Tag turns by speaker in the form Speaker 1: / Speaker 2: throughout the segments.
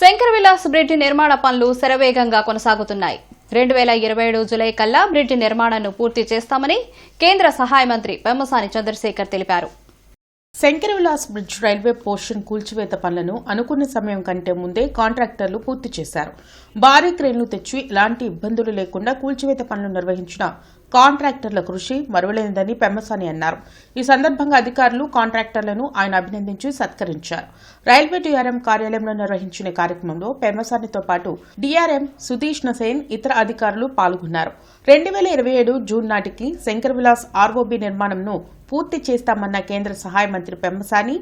Speaker 1: Shankar Vilas bridge నిర్మాణ పనులు శరవేగంగా కొనసాగుతున్నాయి. 2027 జూలై కల్లా బ్రిడ్జి నిర్మాణాన్ని పూర్తి చేస్తామని కేంద్ర సహాయ మంత్రి పెమ్మసాని చంద్రశేఖర్ తెలిపారు.
Speaker 2: Shankar Vilas bridge railway portion కూల్చివేత పనులను అనుకున్న సమయం కంటే ముందే కాంట్రాక్టర్లు పూర్తి చేశారు. భారీ క్రేన్లు తెచ్చి ఎలాంటి ఇబ్బందులు లేకుండా కూల్చివేత పనులు నిర్వహించిన కాంట్రాక్టర్ల కృషి మరువలేనిదని పెమ్మసాని అన్నారు. ఈ సందర్భంగా అధికారులు కాంట్రాక్టర్లను ఆయన అభినందించి సత్కరించారు. రైల్వే డీఆర్ఎం కార్యాలయంలో నిర్వహించిన కార్యక్రమంలో పెమ్మసానితో పాటు డీఆర్ఎం సుధీష్ నసేన్ ఇతర అధికారులు పాల్గొన్నారు. 2027 జూన్ నాటికి శంకర్ విలాస్ ఆర్ఓబీ నిర్మాణంను పూర్తి చేస్తామన్న కేంద్ర సహాయ మంత్రి పెమ్మసాని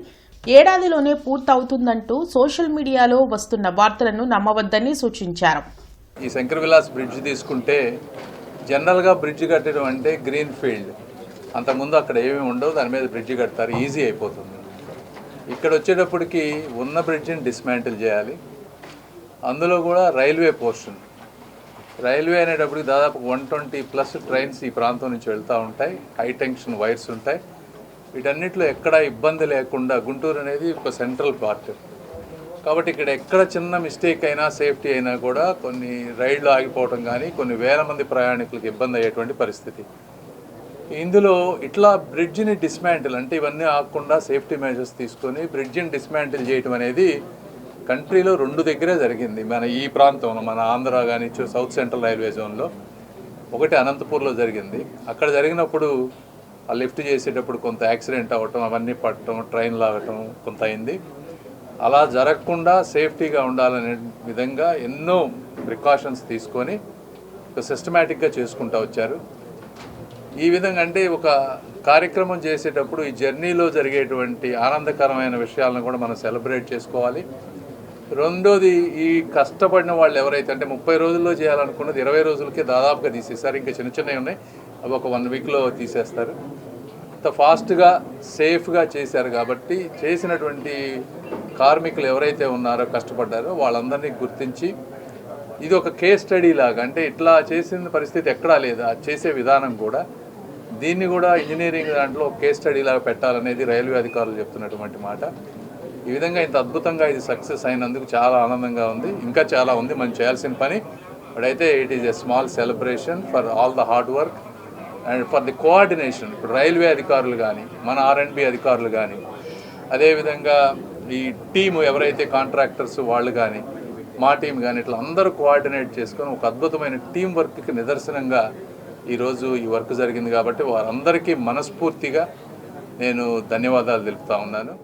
Speaker 2: ఏడాదిలోనే పూర్తవుతుందంటూ సోషల్ మీడియాలో వస్తున్న వార్తలను నమ్మవద్దని సూచించారు.
Speaker 3: ఈ శంకర్ విలాస్ బ్రిడ్జ్ తీసుకుంటే జనరల్గా బ్రిడ్జ్ కట్టడం అంటే గ్రీన్ ఫీల్డ్, అంతకుముందు అక్కడ ఏమీ ఉండవు, దాని మీద బ్రిడ్జ్ కడతారు, ఈజీ అయిపోతుంది. ఇక్కడ వచ్చేటప్పటికి ఉన్న బ్రిడ్జిని డిస్మాంటిల్ చేయాలి. అందులో కూడా రైల్వే పోర్షన్, రైల్వే అనేటప్పటికి దాదాపు 120+ ట్రైన్స్ ఈ ప్రాంతం నుంచి వెళ్తూ ఉంటాయి. హై టెన్షన్ వైర్స్ ఉంటాయి. వీటన్నిటిలో ఎక్కడ ఇబ్బంది లేకుండా, గుంటూరు అనేది ఒక సెంట్రల్ పార్ట్ కాబట్టి ఇక్కడ ఎక్కడ చిన్న మిస్టేక్ అయినా సేఫ్టీ అయినా కూడా కొన్ని రైళ్లు ఆగిపోవడం కానీ కొన్ని వేల మంది ప్రయాణికులకు ఇబ్బంది అయ్యేటువంటి పరిస్థితి. ఇందులో ఇట్లా బ్రిడ్జిని డిస్మాంటిల్ అంటే ఇవన్నీ ఆగకుండా సేఫ్టీ మెజర్స్ తీసుకొని బ్రిడ్జిని డిస్మాంటిల్ చేయడం అనేది కంట్రీలో 2 దగ్గరే జరిగింది. మన ఈ ప్రాంతంలో, మన ఆంధ్ర కానీ సౌత్ సెంట్రల్ రైల్వే జోన్లో, ఒకటి అనంతపూర్లో జరిగింది. అక్కడ జరిగినప్పుడు ఆ లిఫ్ట్ చేసేటప్పుడు కొంత యాక్సిడెంట్ అవ్వటం, అవన్నీ పట్టడం, ట్రైన్ లాగటం కొంత అయింది. అలా జరగకుండా సేఫ్టీగా ఉండాలనే విధంగా ఎన్నో ప్రికాషన్స్ తీసుకొని సిస్టమేటిక్గా చేసుకుంటూ వచ్చారు. ఈ విధంగా అంటే ఒక కార్యక్రమం చేసేటప్పుడు ఈ జర్నీలో జరిగేటువంటి ఆనందకరమైన విషయాలను కూడా మనం సెలబ్రేట్ చేసుకోవాలి. రెండోది, ఈ కష్టపడిన వాళ్ళు ఎవరైతే అంటే 30 రోజుల్లో చేయాలనుకున్నది 20 రోజులకే దాదాపుగా తీసేస్తారు. ఇంకా చిన్న చిన్నవి ఉన్నాయి, అవి ఒక 1 వీక్లో తీసేస్తారు. అంత ఫాస్ట్గా సేఫ్గా చేశారు. కాబట్టి చేసినటువంటి కార్మికులు ఎవరైతే ఉన్నారో, కష్టపడ్డారో వాళ్ళందరినీ గుర్తించి ఇది ఒక కేస్ స్టడీ లాగా, అంటే ఇట్లా చేసిన పరిస్థితి ఎక్కడా లేదా, చేసే విధానం కూడా దీన్ని కూడా ఇంజనీరింగ్ దాంట్లో కేస్ స్టడీ లాగా పెట్టాలనేది రైల్వే అధికారులు చెప్తున్నటువంటి మాట. ఈ విధంగా ఇంత అద్భుతంగా ఇది సక్సెస్ అయినందుకు చాలా ఆనందంగా ఉంది. ఇంకా చాలా ఉంది మనం చేయాల్సిన పని. బట్ అయితే it is a small celebration for all the hard work and for the coordination. ఇప్పుడు రైల్వే అధికారులు కానీ, మన R&B అధికారులు కానీ, అదేవిధంగా ఈ టీము ఎవరైతే కాంట్రాక్టర్స్ వాళ్ళు కానీ, మా టీం కానీ, ఇట్లా అందరూ కోఆర్డినేట్ చేసుకొని ఒక అద్భుతమైన టీం వర్క్కి నిదర్శనంగా ఈరోజు ఈ వర్క్ జరిగింది. కాబట్టి వారందరికీ మనస్ఫూర్తిగా నేను ధన్యవాదాలు తెలుపుతా ఉన్నాను.